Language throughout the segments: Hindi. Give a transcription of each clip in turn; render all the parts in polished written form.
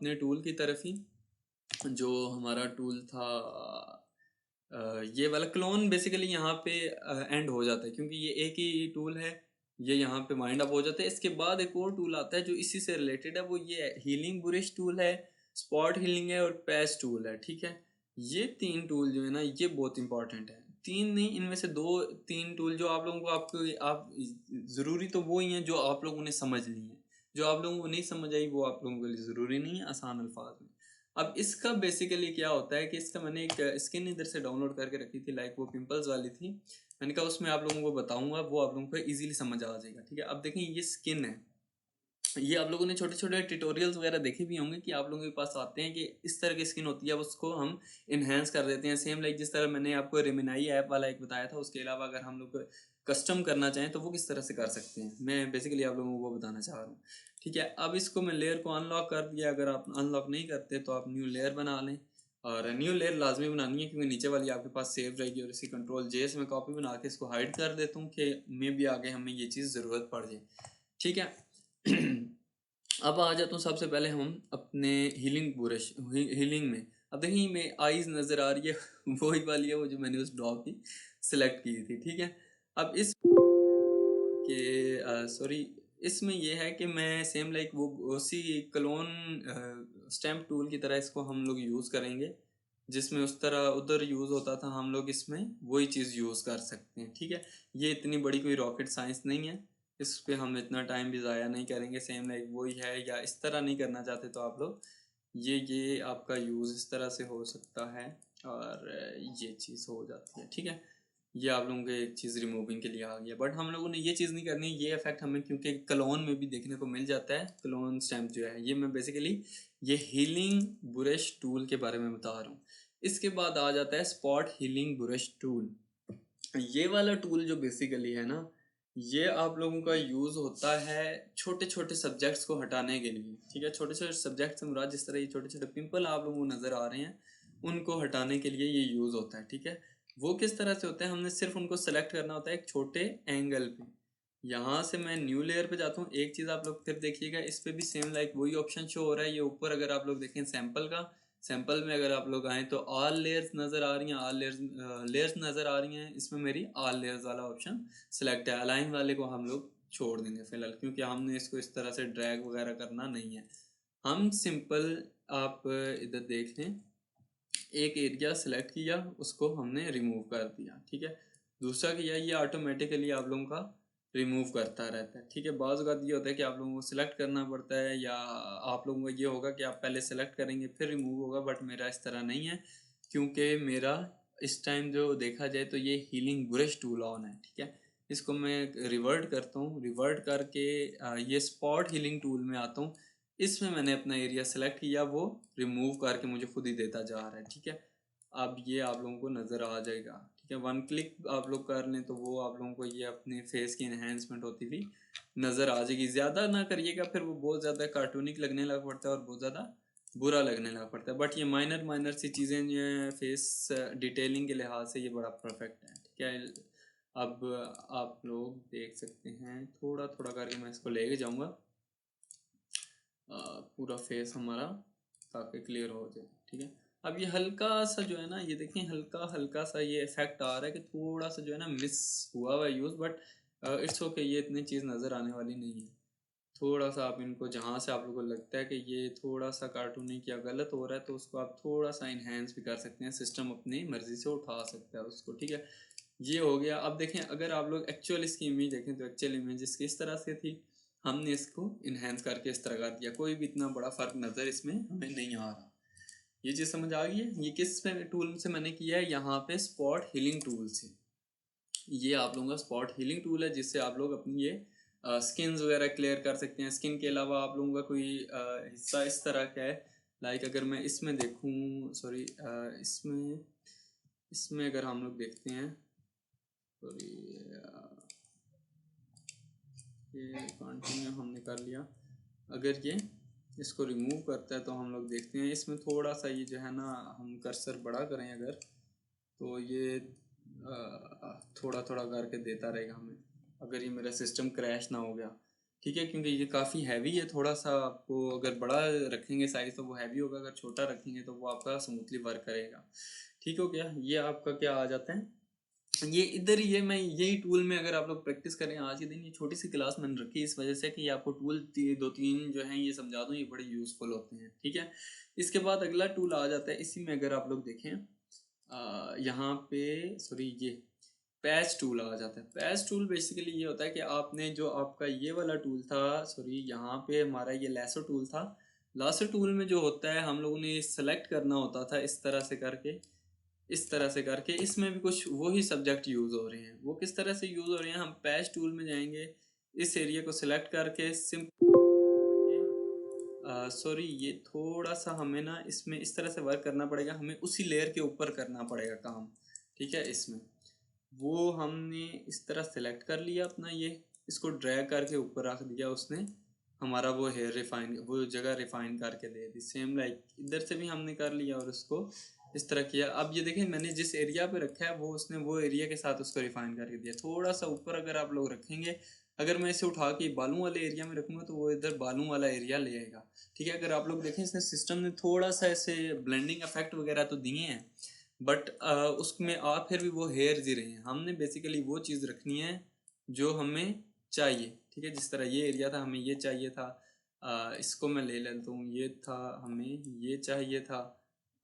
अपने टूल की तरफ ही। जो हमारा टूल था ये वाला क्लोन बेसिकली यहाँ पे एंड हो जाता है, क्योंकि ये एक ही टूल है, ये यहाँ पे वाइंड अप हो जाता है। इसके बाद एक और टूल आता है जो इसी से रिलेटेड है, वो ये हीलिंग बुरिश टूल है, स्पॉट हीलिंग है और पैच टूल है। ठीक है, ये 3 टूल जो है ना ये बहुत इंपॉर्टेंट है। 3 नहीं, इनमें से 2-3 टूल जो आप लोगों को आपको आप ज़रूरी तो वो ही हैं जो आप लोगों ने समझ ली हैं, जो आप लोगों को नहीं समझ आई वो आप लोगों के लिए ज़रूरी नहीं है, आसान अल्फाज में। अब इसका बेसिकली क्या होता है कि इसका मैंने एक स्किन इधर से डाउनलोड करके रखी थी, लाइक वो पिंपल्स वाली थी। मैंने कहा उसमें आप लोगों को बताऊंगा, वो आप लोगों को इजीली समझ आ जाएगा। ठीक है, अब देखें ये स्किन है, ये आप लोगों ने छोटे छोटे ट्यूटोरियल्स वगैरह देखे भी होंगे कि आप लोगों के पास आते हैं कि इस तरह की स्किन होती है, उसको हम इन्हेंस कर देते हैं। सेम लाइक जिस तरह मैंने आपको रेमिनाई ऐप वाला एक बताया था, उसके अलावा अगर हम लोग कस्टम करना चाहें तो वो किस तरह से कर सकते हैं, मैं बेसिकली आप लोगों को वो बताना चाह रहा हूँ। ठीक है, अब इसको मैं लेयर को अनलॉक कर दिया। अगर आप अनलॉक नहीं करते तो आप न्यू लेयर बना लें, और न्यू लेयर लाजमी बनानी है क्योंकि नीचे वाली आपके पास सेव रहेगी। और इसकी कंट्रोल जे से मैं कॉपी बना के इसको हाइड कर देता हूँ कि मे भी आगे हमें ये चीज़ ज़रूरत पड़ जाए। ठीक है अब आ जाता हूँ सबसे पहले हम अपने हीलिंग ब्रश हीलिंग में। अब देखिए मैं आईज नज़र आ रही है वही वाली है वो जो मैंने उस डॉग की सिलेक्ट की थी। ठीक है, अब इस के सॉरी इसमें ये है कि मैं सेम लाइक वो उसी क्लोन स्टैम्प टूल की तरह इसको हम लोग यूज़ करेंगे, जिसमें उस तरह उधर यूज़ होता था, हम लोग इसमें वही चीज़ यूज़ कर सकते हैं। ठीक है, ये इतनी बड़ी कोई रॉकेट साइंस नहीं है, इस पे हम इतना टाइम भी ज़ाया नहीं करेंगे। सेम लाइक वही है, या इस तरह नहीं करना चाहते तो आप लोग ये आपका यूज़ इस तरह से हो सकता है और ये चीज़ हो जाती है। ठीक है, ये आप लोगों के एक चीज़ रिमूविंग के लिए आ गया, बट हम लोगों ने ये चीज़ नहीं करनी। ये इफेक्ट हमें क्योंकि क्लोन में भी देखने को मिल जाता है, क्लोन स्टैम्प जो है, ये मैं बेसिकली ये हीलिंग ब्रश टूल के बारे में बता रहा हूँ। इसके बाद आ जाता है स्पॉट हीलिंग ब्रश टूल। ये वाला टूल जो बेसिकली है ना, ये आप लोगों का यूज़ होता है छोटे छोटे सब्जेक्ट्स को हटाने के लिए। ठीक है, छोटे छोटे सब्जेक्ट से मुराद जिस तरह ये छोटे छोटे पिंपल आप लोगों को नज़र आ रहे हैं, उनको हटाने के लिए ये यूज़ होता है। ठीक है, वो किस तरह से होता है, हमने सिर्फ उनको सेलेक्ट करना होता है एक छोटे एंगल पे। यहाँ से मैं न्यू लेयर पे जाता हूँ। एक चीज़ आप लोग फिर देखिएगा, इस पे भी सेम लाइक वही ऑप्शन शो हो रहा है। ये ऊपर अगर आप लोग देखें सैंपल का, सैंपल में अगर आप लोग आएँ तो ऑल लेयर्स नज़र आ रही हैं, ऑल लेयर्स नज़र आ रही हैं। इसमें मेरी ऑल लेयर्स वाला ऑप्शन सेलेक्ट है। अलाइन वाले को हम लोग छोड़ देंगे फिलहाल, क्योंकि हमने इसको इस तरह से ड्रैग वगैरह करना नहीं है। हम सिंपल आप इधर देख लें, एक एरिया सेलेक्ट किया, उसको हमने रिमूव कर दिया। ठीक है, दूसरा किया, ये ऑटोमेटिकली आप लोगों का रिमूव करता रहता है। ठीक है, बाज़ औक़ात ये होता है कि आप लोगों को सिलेक्ट करना पड़ता है, या आप लोगों का ये होगा कि आप पहले सेलेक्ट करेंगे फिर रिमूव होगा, बट मेरा इस तरह नहीं है, क्योंकि मेरा इस टाइम जो देखा जाए तो ये हीलिंग ब्रश टूल ऑन है। ठीक है, इसको मैं रिवर्ट करता हूँ, रिवर्ट करके ये स्पॉट हीलिंग टूल में आता हूँ। इसमें मैंने अपना एरिया सेलेक्ट किया, वो रिमूव करके मुझे खुद ही देता जा रहा है। ठीक है, अब ये आप लोगों को नज़र आ जाएगा। ठीक है, 1 क्लिक आप लोग कर लें तो वो आप लोगों को ये अपने फेस की इन्हेंसमेंट होती हुई नज़र आ जाएगी। ज़्यादा ना करिएगा, फिर वो बहुत ज़्यादा कार्टूनिक लगने लग पड़ता है और बहुत ज़्यादा बुरा लगने लग पड़ता है। बट ये माइनर माइनर सी चीज़ें जो हैं फेस डिटेलिंग के लिहाज से ये बड़ा परफेक्ट है। ठीक है, अब आप लोग देख सकते हैं, थोड़ा थोड़ा करके मैं इसको लेके जाऊँगा पूरा फेस हमारा, ताकि क्लियर हो जाए। ठीक है, अब ये हल्का सा जो है ना, ये देखें हल्का हल्का सा ये इफेक्ट आ रहा है कि थोड़ा सा जो है ना मिस हुआ है यूज़, बट इट्स ओके, ये इतनी चीज़ नज़र आने वाली नहीं है। थोड़ा सा आप इनको जहाँ से आप लोगों को लगता है कि ये थोड़ा सा कार्टूनिक या गलत हो रहा है, तो उसको आप थोड़ा सा इन्हेंस भी कर सकते हैं, सिस्टम अपनी मर्ज़ी से उठा सकता है उसको। ठीक है, ये हो गया। अब देखें, अगर आप लोग एक्चुअल इसकी इमेज देखें तो एक्चुअल इमेज इसकी इस तरह से थी, हमने इसको इन्हेंस करके इस तरह कर दिया। कोई भी इतना बड़ा फ़र्क नज़र इसमें हमें नहीं आ रहा। ये चीज़ समझ आ गई है? ये किस टूल से मैंने किया है, यहाँ पे स्पॉट हीलिंग टूल से। ये आप लोगों का स्पॉट हीलिंग टूल है, जिससे आप लोग अपनी ये स्किन्स वगैरह क्लियर कर सकते हैं। स्किन के अलावा आप लोगों का कोई हिस्सा इस तरह का है, लाइक अगर मैं इसमें देखूँ, सॉरी इसमें इसमें अगर हम लोग देखते हैं, सॉरी ये कंटिन्यू हमने कर लिया। अगर ये इसको रिमूव करता है तो हम लोग देखते हैं इसमें थोड़ा सा ये जो है ना, हम कर्सर बड़ा करें अगर, तो ये थोड़ा थोड़ा करके देता रहेगा हमें, अगर ये मेरा सिस्टम क्रैश ना हो गया। ठीक है, क्योंकि ये काफ़ी हैवी है थोड़ा सा। आपको अगर बड़ा रखेंगे साइज तो वो हैवी होगा, अगर छोटा रखेंगे तो वो आपका स्मूथली वर्क करेगा। ठीक हो गया, ये आपका क्या आ जाता है, ये इधर ही है। मैं यही टूल में अगर आप लोग प्रैक्टिस करें आज के दिन, ये छोटी सी क्लास मैंने रखी इस वजह से कि आपको टूल दो तीन जो हैं ये समझा दूं, ये बड़े यूज़फुल होते हैं। ठीक है, इसके बाद अगला टूल आ जाता है, इसी में अगर आप लोग देखें यहाँ पे, सॉरी, ये पैच टूल आ जाता है। पैच टूल बेसिकली ये होता है कि आपने जो आपका ये वाला टूल था, सॉरी यहाँ पे हमारा ये लैसो टूल था, लासो टूल में जो होता है हम लोगों ने सेलेक्ट करना होता था इस तरह से करके, इस तरह से करके। इसमें भी कुछ वही सब्जेक्ट यूज़ हो रहे हैं। वो किस तरह से यूज़ हो रहे हैं, हम पैच टूल में जाएंगे, इस एरिया को सिलेक्ट करके सॉरी ये थोड़ा सा हमें ना इसमें इस तरह से वर्क करना पड़ेगा, हमें उसी लेयर के ऊपर करना पड़ेगा काम। ठीक है, इसमें वो हमने इस तरह सेलेक्ट कर लिया अपना, ये इसको ड्रैग करके ऊपर रख दिया उसने, हमारा वो हेयर रिफाइन, वो जगह रिफाइन करके दे दी। सेम लाइक इधर से भी हमने कर लिया और उसको इस तरह किया। अब ये देखें मैंने जिस एरिया पे रखा है वो उसने वो एरिया के साथ उसको रिफाइन करके दिया। थोड़ा सा ऊपर अगर आप लोग रखेंगे, अगर मैं इसे उठा के बालों वाले एरिया में रखूँगा तो वो इधर बालों वाला एरिया ले आएगा। ठीक है, अगर आप लोग देखें इसने सिस्टम ने थोड़ा सा ऐसे ब्लेंडिंग इफेक्ट वगैरह तो दिए हैं, बट उसमें आप फिर भी वो हेयर ही रहे हैं। हमने बेसिकली वो चीज़ रखनी है जो हमें चाहिए। ठीक है, जिस तरह ये एरिया था हमें ये चाहिए था, इसको मैं ले लेता हूँ, ये था हमें ये चाहिए था,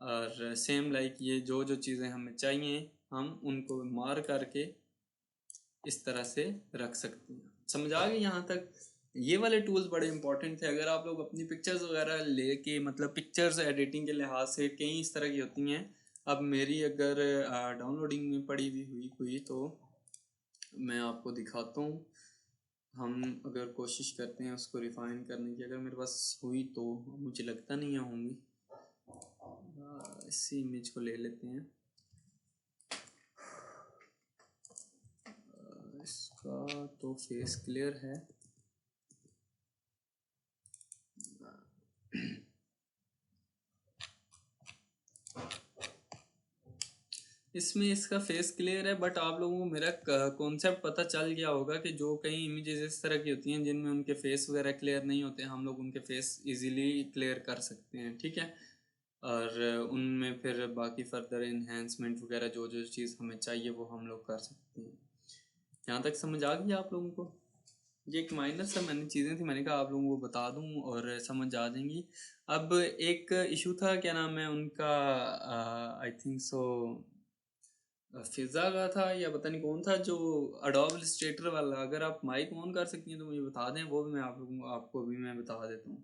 और सेम लाइक ये जो जो चीज़ें हमें चाहिए हम उनको मार करके इस तरह से रख सकते हैं। समझ आ गई यहाँ तक? ये वाले टूल्स बड़े इंपॉर्टेंट थे। अगर आप लोग अपनी पिक्चर्स वगैरह लेके, मतलब पिक्चर्स एडिटिंग के लिहाज से कई इस तरह की होती हैं। अब मेरी अगर डाउनलोडिंग में पड़ी हुई तो मैं आपको दिखाता हूँ। हम अगर कोशिश करते हैं उसको रिफाइन करने की, अगर मेरे पास हुई तो, मुझे लगता नहीं है होंगी। इसी इमेज को ले लेते हैं, इसका तो फेस क्लियर है। इसमें इसका फेस क्लियर है, बट आप लोगों को मेरा कॉन्सेप्ट पता चल गया होगा कि जो कई इमेजेस इस तरह की होती हैं जिनमें उनके फेस वगैरह क्लियर नहीं होते, हम लोग उनके फेस इजीली क्लियर कर सकते हैं। ठीक है, और उनमें फिर बाकी फर्दर इन्हेंसमेंट वगैरह जो जो चीज़ हमें चाहिए वो हम लोग कर सकते हैं। यहाँ तक समझ आ गई आप लोगों को? ये एक माइनर सा मैंने चीज़ें थी, मैंने कहा आप लोगों को बता दूं और समझ आ जाएंगी। अब एक इशू था, क्या नाम है उनका, आई थिंक सो फिजा का था या पता नहीं कौन था, जो अडोब इलस्ट्रेटर वाला। अगर आप माइक ऑन कर सकती हैं तो मुझे बता दें, वो भी मैं आप लोगों को, आपको भी मैं बता देता हूँ।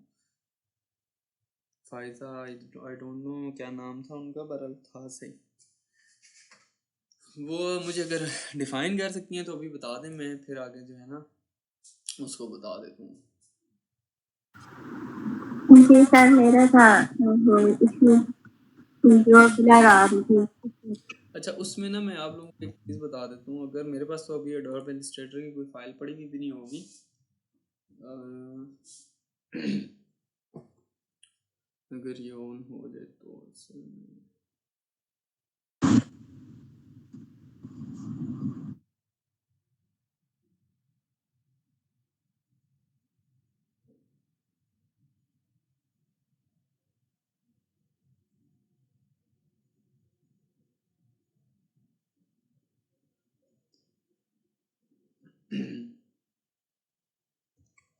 फायजा, आई डोंट नो क्या नाम था उनका, बरल था सही। वो मुझे अगर डिफाइन कर सकती हैं तो अभी बता दें, मैं फिर आगे जो है ना उसको बता देता हूँ। जी सर, मेरा था वो इसमें जो ब्लर आ रही थी। अच्छा, उसमें ना मैं आप लोगों को एक चीज़ बता देता हूँ। अगर मेरे पास तो अभी एडोब इलस्ट्रेटर की कोई फाइल पड़ी हुई भी नहीं होगी, अगर ये ऑन हो जाए तो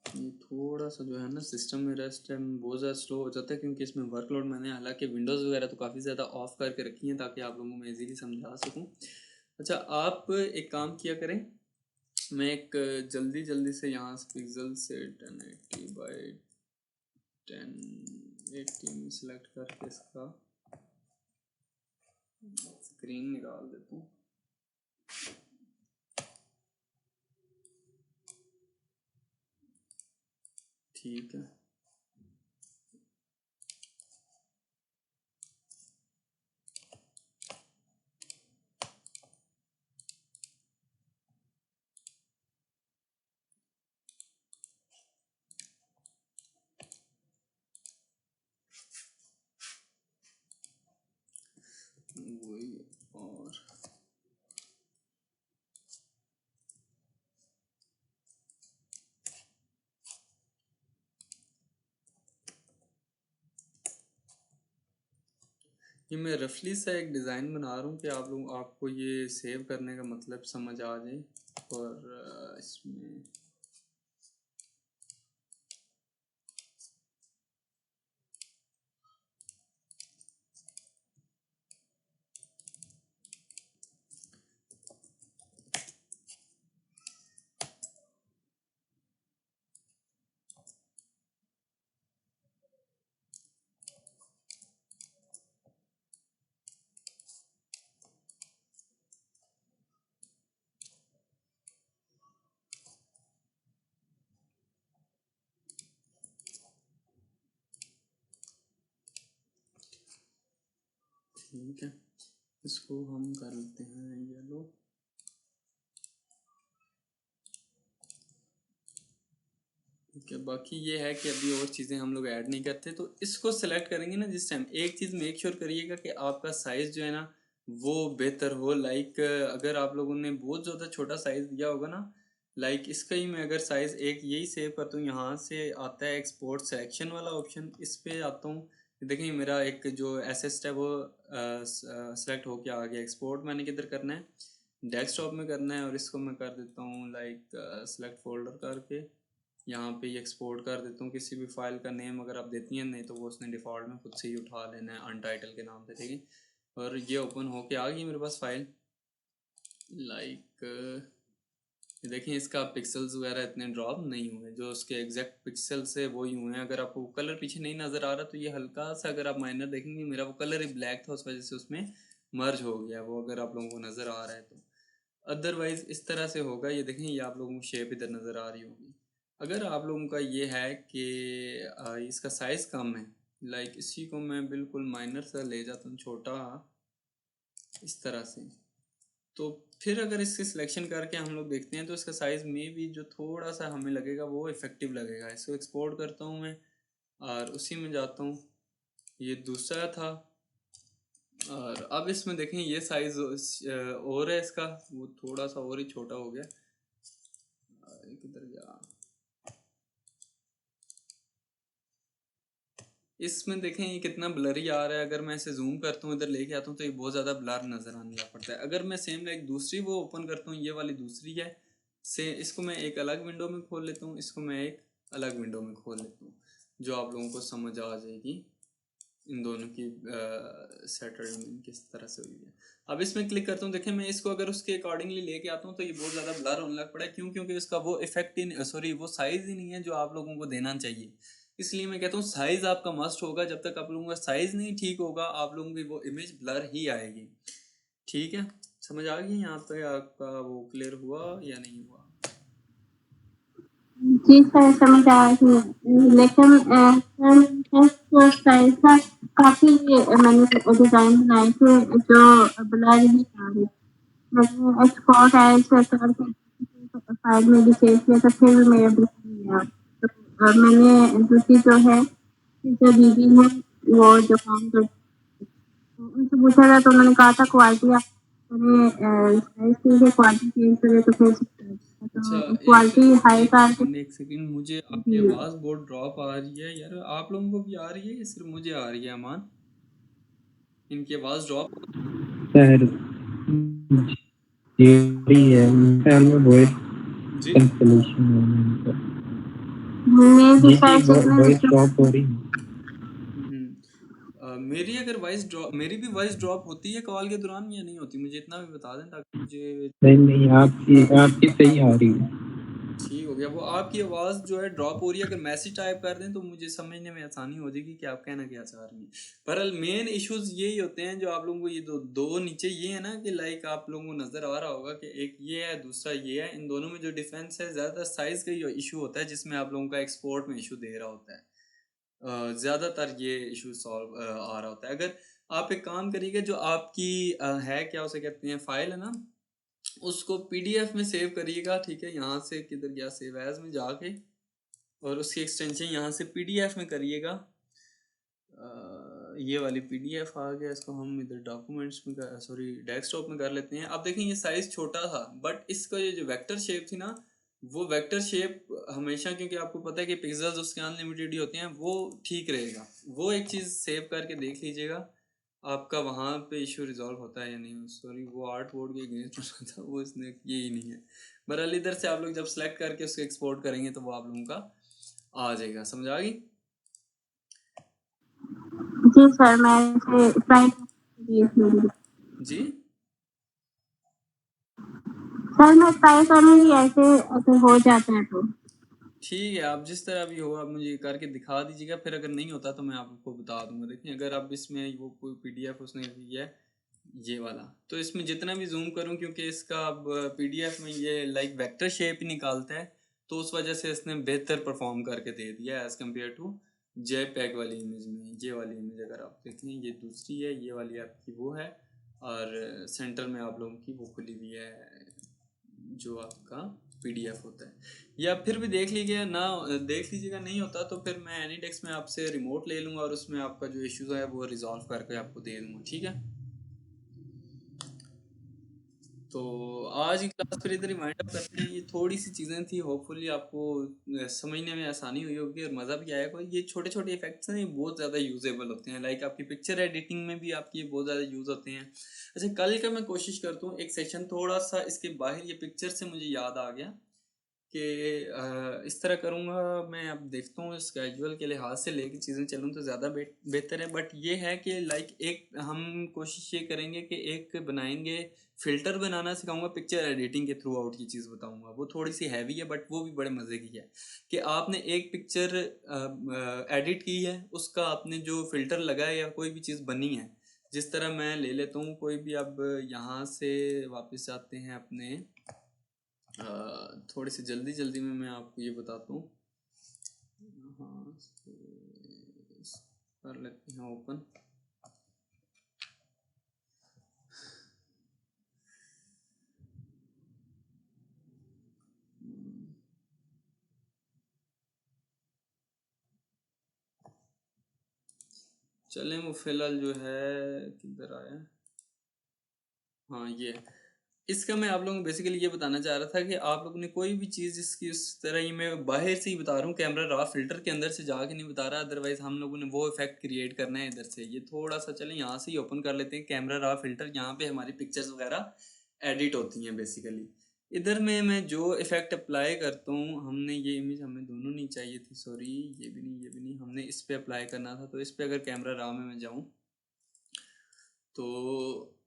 ये थोड़ा सा जो है ना सिस्टम मेरा इस टाइम बहुत ज़्यादा स्लो हो जाता है, क्योंकि इसमें वर्कलोड मैंने हालांकि विंडोज़ वगैरह तो काफ़ी ज़्यादा ऑफ करके रखी हैं ताकि आप लोगों को मैं इजीली समझा सकूं। अच्छा, आप एक काम किया करें, मैं एक जल्दी जल्दी से यहाँ से पिक्सल से 1080 बाई 1080 में सिलेक्ट करके इसका स्क्रीन निकाल देता हूँ। ठीक है, वही। और ये मैं रफली सा एक डिज़ाइन बना रहा हूँ कि आपको ये सेव करने का मतलब समझ आ जाए। और इसमें ठीक है, इसको हम कर लेते हैं येलो। ठीक है, बाकी ये है कि अभी और चीज़ें हम लोग ऐड नहीं करते, तो इसको सेलेक्ट करेंगे ना जिस टाइम, एक चीज़ मेक श्योर करिएगा कि आपका साइज़ जो है ना वो बेहतर हो। लाइक अगर आप लोगों ने बहुत ज़्यादा छोटा साइज़ दिया होगा ना, लाइक इसका ही मैं अगर साइज़ एक यही सेव करता हूँ, यहाँ से आता है एक्सपोर्ट सिलेक्शन वाला ऑप्शन, इस पे आता हूँ। देखिए मेरा एक जो एसेट है वो सेलेक्ट होके आ गया। एक्सपोर्ट मैंने किधर करना है, डेस्कटॉप में करना है, और इसको मैं कर देता हूँ लाइक सेलेक्ट फोल्डर करके यहाँ पे ही एक्सपोर्ट कर देता हूँ। किसी भी फाइल का नेम अगर आप देती हैं, नहीं तो वो उसने डिफ़ॉल्ट में खुद से ही उठा लेना है अनटाइटल के नाम पे, ठीक है। और ये ओपन होके आ गई मेरे पास फाइल। लाइक देखिए इसका पिक्सल्स वगैरह इतने ड्रॉप नहीं हुए, जो उसके एग्जैक्ट पिक्सल्स है वो ही हुए हैं। अगर आपको कलर पीछे नहीं नज़र आ रहा तो ये हल्का सा, अगर आप माइनर देखेंगे, मेरा वो कलर ही ब्लैक था, उस वजह से उसमें मर्ज हो गया वो, अगर आप लोगों को नज़र आ रहा है तो। अदरवाइज इस तरह से होगा। ये देखें, ये आप लोगों को शेप इधर नज़र आ रही होगी। अगर आप लोगों का ये है कि इसका साइज़ कम है, लाइक इसी को मैं बिल्कुल माइनर सा ले जाता हूँ, छोटा इस तरह से, तो फिर अगर इसके सिलेक्शन करके हम लोग देखते हैं तो इसका साइज़ में भी जो थोड़ा सा हमें लगेगा वो इफ़ेक्टिव लगेगा। इसको एक्सपोर्ट करता हूँ मैं और उसी में जाता हूँ। ये दूसरा था, और अब इसमें देखें ये साइज़ और है इसका, वो थोड़ा सा और ही छोटा हो गया। किधर गया, इसमें देखें ये कितना ब्लरी आ रहा है। अगर मैं इसे जूम करता हूँ, इधर लेके आता हूँ, तो ये बहुत ज़्यादा ब्लर नज़र आने लग पड़ता है। अगर मैं सेम लाइक दूसरी वो ओपन करता हूँ, ये वाली दूसरी है से, इसको मैं एक अलग विंडो में खोल लेता हूँ, इसको मैं एक अलग विंडो में खोल लेता हूँ, जो आप लोगों को समझ आ जाएगी इन दोनों की सेटलमेंट किस तरह से हुई है। अब इसमें क्लिक करता हूँ, देखें मैं इसको अगर उसके अकॉर्डिंगली लेके आता हूँ तो ये बहुत ज़्यादा ब्लर होने लग पड़ा है। क्यों? क्योंकि इसका वो इफेक्ट ही सॉरी वो साइज़ ही नहीं है जो आप लोगों को देना चाहिए। इसलिए मैं कहता हूँ साइज़ आपका मस्ट होगा। जब तक आप लोगों का साइज़ नहीं ठीक होगा, आप लोगों की वो इमेज ब्लर ही आएगी। ठीक है, समझ आ गई यहाँ तक? आपका वो क्लियर हुआ या नहीं हुआ? जी सर, समझ आ रही है। लेकिन जो साइज था, काफ़ी मैंने डिज़ाइन बनाए थे जो ब्लर ही आ रहे। मैंने एक्सपोर्ट एज करके फाइल में भी सेव किया था, फिर भी मेरा ब्लर नहीं आया। तो मैंने दूसरी जो है, जो दीदी है, वो जो काम कर, उनसे पूछा था तो उन्होंने कहा था क्वालिटी मैंने साइज की है, क्वालिटी चेंज करे तो फिर अच्छा, तो क्वालिटी हाई करके। एक सेकंड, मुझे आपकी जी आवाज़ बहुत ड्रॉप आ रही है यार। आप लोगों को भी आ रही है या सिर्फ मुझे आ रही है? अमान, इनकी आवाज़ ड्रॉप। सर ये है ख्याल में वॉइस जी कैंसलेशन हो रही है। मेरी जी साइड वॉइस ड्रॉप हो रही है। मेरी अगर वॉइस ड्रॉप, मेरी भी वॉइस ड्रॉप होती है कॉल के दौरान या नहीं होती? मुझे इतना भी बता दें ताकि मुझे। नहीं आपकी सही आ रही है। ठीक हो गया। वो आपकी आवाज़ जो है ड्रॉप हो रही है, अगर मैसेज टाइप कर दें तो मुझे समझने में आसानी हो जाएगी कि आप कहना क्या चाह रही हैं। पर मेन इश्यूज यही होते हैं जो आप लोगों को, ये दो नीचे ये है ना कि लाइक आप लोगों को नज़र आ रहा होगा कि एक ये है, दूसरा ये है। इन दोनों में जो डिफरेंस है, ज़्यादातर साइज़ का ही इशू होता है, जिसमें आप लोगों का एक्सपोर्ट में इशू दे रहा होता है। ज़्यादातर ये इशू सॉल्व आ रहा होता है। अगर आप एक काम करिएगा, जो आपकी है क्या उसे कहते हैं, फाइल है ना, उसको पीडीएफ में सेव करिएगा। ठीक है, यहाँ से किधर गया, सेव एज में जाके, और उसकी एक्सटेंशन यहाँ से पीडीएफ में करिएगा। ये वाली पीडीएफ आ गया, इसको हम इधर डॉक्यूमेंट्स में सॉरी डेस्कटॉप में कर लेते हैं। अब देखें ये साइज छोटा था, बट इसका ये जो वेक्टर शेप थी ना, वो वेक्टर शेप हमेशा, क्योंकि आपको पता है कि पिक्सल्स उसके अनलिमिटेड ही होते हैं, वो ठीक रहेगा। वो एक चीज़ सेव करके देख लीजिएगा। आपका वहाँ पे इशू रिजॉल्व होता है या नहीं। सॉरी, वो आर्ट बोर्ड के अगेंस्ट बना था, वो इसने यही नहीं है। बहरहाल इधर से आप लोग जब सेलेक्ट करके उसको एक्सपोर्ट करेंगे तो वो आप लोगों का आ जाएगा। समझ आ गई? जी सर, मैं इसे ट्राई करूँगी। जी सर मैं ट्राई करूँगी, ऐसे अगर हो जाता है तो। ठीक है, आप जिस तरह भी हो आप मुझे करके दिखा दीजिएगा, फिर अगर नहीं होता तो मैं आपको बता दूंगा। देखिए अगर आप इसमें वो कोई पीडीएफ उसने दिया है ये वाला, तो इसमें जितना भी जूम करूं, क्योंकि इसका अब पीडीएफ में ये लाइक वेक्टर शेप ही निकालता है, तो उस वजह से इसने बेहतर परफॉर्म करके दे दिया एज कम्पेयर टू जेपैग वाली इमेज में। ये वाली इमेज अगर आप देखें, ये दूसरी है, ये वाली आपकी वो है, और सेंटर में आप लोगों की वो खुली हुई है जो आपका पीडीएफ होता है। या फिर भी देख लीजिएगा ना, देख लीजिएगा नहीं होता तो फिर मैं एनीडेस्क में आपसे रिमोट ले लूँगा और उसमें आपका जो इश्यूज है वो रिजॉल्व करके आपको दे दूँगा। ठीक है, तो आज की क्लास फिर इधर ही वाइंड अप करते हैं। ये थोड़ी सी चीज़ें थी, होपफुली आपको समझने में आसानी हुई होगी और मज़ा भी आएगा। ये छोटे छोटे इफेक्ट्स हैं, ये बहुत ज़्यादा यूजेबल होते हैं। लाइक आपकी पिक्चर एडिटिंग में भी आपकी ये बहुत ज़्यादा यूज़ होते हैं। अच्छा, कल का मैं कोशिश करता हूँ एक सेशन थोड़ा सा इसके बाहर, ये पिक्चर से मुझे याद आ गया कि इस तरह करूँगा मैं। अब देखता हूँ स्केड्यूल के लिहाज से लेके चीज़ें चलूँ तो ज़्यादा बेहतर है। बट ये है कि लाइक एक हम कोशिश ये करेंगे कि एक बनाएंगे, फ़िल्टर बनाना सिखाऊंगा पिक्चर एडिटिंग के थ्रू आउट। ये चीज़ बताऊंगा, वो थोड़ी सी हैवी है बट वो भी बड़े मज़े की है। कि आपने एक पिक्चर एडिट की है, उसका आपने जो फ़िल्टर लगाया या कोई भी चीज़ बनी है, जिस तरह मैं ले लेता हूँ कोई भी। अब यहाँ से वापस जाते हैं अपने थोड़ी सी जल्दी जल्दी में मैं आपको ये बताता हूँ। यहाँ से कर लेते हैं ओपन। चलें, वो फिलहाल जो है किधर आया, हाँ ये। इसका मैं आप लोगों को बेसिकली ये बताना चाह रहा था कि आप लोगों ने कोई भी चीज़ जिसकी उस तरह ही, मैं बाहर से ही बता रहा हूँ, कैमरा रॉ फिल्टर के अंदर से जाके नहीं बता रहा। अदरवाइज हम लोगों ने वो इफेक्ट क्रिएट करना है इधर से। ये थोड़ा सा चलें यहाँ से ही ओपन कर लेते हैं कैमरा रॉ फिल्टर। यहाँ पे हमारी पिक्चर्स वगैरह एडिट होती हैं बेसिकली। इधर में मैं जो इफेक्ट अप्लाई करता हूँ, हमने ये इमेज हमें दोनों नहीं चाहिए थी, सॉरी, ये भी नहीं, ये भी नहीं, हमने इस पे अप्लाई करना था। तो इस पे अगर कैमरा रॉ में मैं जाऊँ तो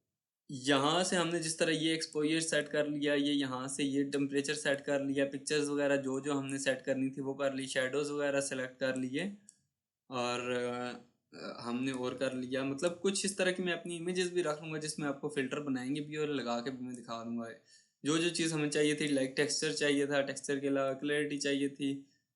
यहाँ से हमने जिस तरह ये एक्सपोजर सेट कर लिया, ये यहाँ से ये टेम्परेचर सेट कर लिया, पिक्चर्स वगैरह जो जो हमने सेट करनी थी वो कर ली, शेडोज़ वगैरह सेलेक्ट कर लिए, और हमने और कर लिया। मतलब कुछ इस तरह की मैं अपनी इमेजेस भी रख लूँगा जिसमें आपको फ़िल्टर बनाएंगे भी और लगा के भी मैं दिखा दूँगा। जो जो चीज़ हमें चाहिए थी, लाइक टेक्सचर चाहिए था, टेक्सचर के अलावा क्लैरिटी चाहिए थी,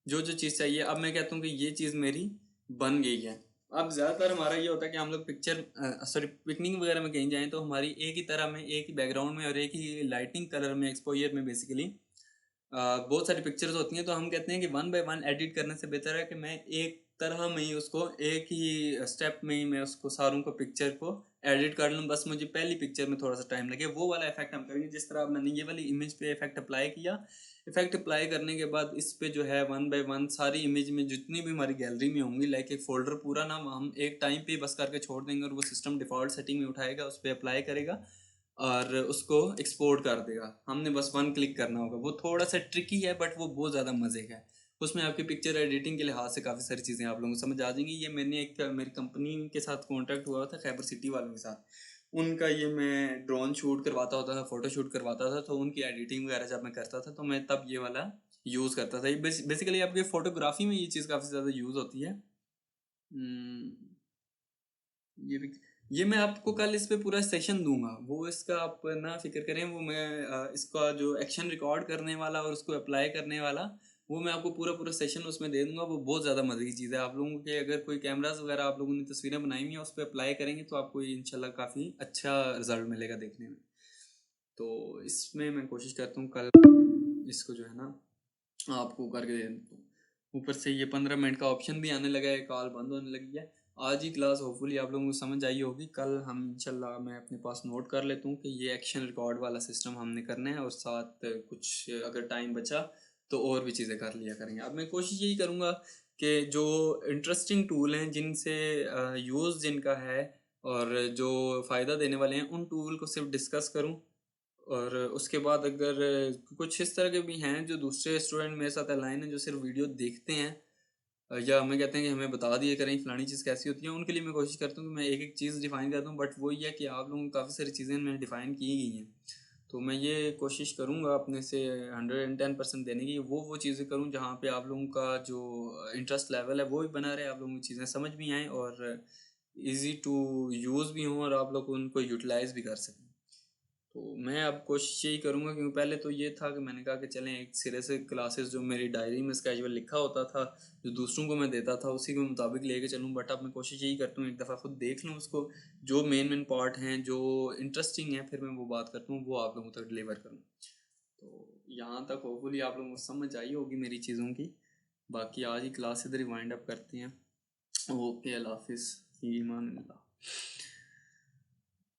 जो जो चीज़ चाहिए, अब मैं कहता हूँ कि ये चीज़ मेरी बन गई है। अब ज़्यादातर हमारा ये होता है कि हम लोग पिक्चर सॉरी पिकनिक वगैरह में कहीं जाएं तो हमारी एक ही तरह में, एक ही बैकग्राउंड में और एक ही लाइटिंग कलर में, एक्सपोजर में बेसिकली बहुत सारी पिक्चर्स होती हैं। तो हम कहते हैं कि वन बाय वन एडिट करने से बेहतर है कि मैं एक तरह में ही उसको, एक ही स्टेप में ही मैं उसको सारों को पिक्चर को एडिट कर लूँ। बस मुझे पहली पिक्चर में थोड़ा सा टाइम लगे, वो वाला इफेक्ट हम करेंगे। जिस तरह मैंने ये वाली इमेज पे इफेक्ट अप्लाई किया, इफेक्ट अप्लाई करने के बाद इस पे जो है वन बाय वन सारी इमेज में जितनी भी हमारी गैलरी में होंगी, लाइक एक फोल्डर पूरा ना हम एक टाइम पे बस करके छोड़ देंगे और वो सिस्टम डिफॉल्ट सेटिंग में उठाएगा, उस पर अप्लाई करेगा और उसको एक्सपोर्ट कर देगा। हमने बस वन क्लिक करना होगा। वो थोड़ा सा ट्रिकी है बट वो बहुत ज़्यादा मज़े का है। उसमें आपकी पिक्चर एडिटिंग के लिहाज से काफ़ी सारी चीज़ें आप लोगों को समझ आ जाएंगी। ये मैंने एक मेरी कंपनी के साथ कॉन्टैक्ट हुआ था, खैबर सिटी वालों के साथ। उनका ये मैं ड्रोन शूट करवाता होता था, फ़ोटो शूट करवाता था, तो उनकी एडिटिंग वगैरह जब मैं करता था तो मैं तब ये वाला यूज़ करता था। ये बेसिकली आपकी फ़ोटोग्राफी में ये चीज़ काफ़ी ज़्यादा यूज़ होती है। ये भी, ये मैं आपको कल इस पे पूरा सेशन दूंगा, वो इसका आप ना फिक्र करें। वो मैं इसका जो एक्शन रिकॉर्ड करने वाला और उसको अप्लाई करने वाला, वो मैं आपको पूरा पूरा सेशन उसमें दे दूंगा। वो बहुत ज़्यादा मज़े की चीज़ है। आप लोगों के अगर कोई कैमरास वगैरह आप लोगों ने तस्वीरें बनाई हुई हैं उस पर अप्लाई करेंगे तो आपको ये इंशाल्लाह काफ़ी अच्छा रिजल्ट मिलेगा देखने में। तो इसमें मैं कोशिश करता हूँ कल इसको जो है ना आपको करके दे दूँ। ऊपर से ये 15 मिनट का ऑप्शन भी आने लगा है, कॉल बंद होने लगी है। आज ही क्लास होपफुली आप लोगों को समझ आई होगी। कल हम इंशाल्लाह मैं अपने पास नोट कर लेता हूँ कि ये एक्शन रिकॉर्ड वाला सिस्टम हमने करना है, और साथ कुछ अगर टाइम बचा तो और भी चीज़ें कर लिया करेंगे। अब मैं कोशिश यही करूँगा कि जो इंटरेस्टिंग टूल हैं जिनसे यूज़ जिनका है और जो फ़ायदा देने वाले हैं उन टूल को सिर्फ डिस्कस करूं। और उसके बाद अगर कुछ इस तरह के भी हैं जो दूसरे स्टूडेंट मेरे साथ अलाइन हैं जो सिर्फ वीडियो देखते हैं या हमें कहते हैं कि हमें बता दिए करें फलानी चीज़ कैसी होती है, उनके लिए मैं कोशिश करता हूँ कि मैं एक एक चीज़ डिफ़ाइन करता हूँ। बट वही है कि आप लोगों को काफ़ी सारी चीज़ें मैंने डिफ़ाइन की गई हैं, तो मैं ये कोशिश करूँगा अपने से 110% देने की, वो चीज़ें करूँ जहाँ पे आप लोगों का जो इंटरेस्ट लेवल है वो भी बना रहे, आप लोगों को चीज़ें समझ भी आएँ और इजी टू यूज़ भी हों और आप लोग उनको यूटिलाइज़ भी कर सकें। तो मैं अब कोशिश यही करूँगा, क्योंकि पहले तो ये था कि मैंने कहा कि चलें एक सिरे से क्लासेस जो मेरी डायरी में स्केड्यूल लिखा होता था जो दूसरों को मैं देता था उसी के मुताबिक लेके चलूँ। बट अब मैं कोशिश यही करता हूँ एक दफ़ा खुद देख लूँ उसको, जो मेन पार्ट हैं जो इंटरेस्टिंग है फिर मैं वो बात करता हूँ, वो आप लोगों तक डिलीवर करूँ। तो यहाँ तक होपफुली आप लोगों को समझ आई होगी मेरी चीज़ों की। बाकी आज ही क्लास इधर ही वाइंड अप करते हैं। ओके, अल्लाह हाफिज़, ईमान अल्लाह।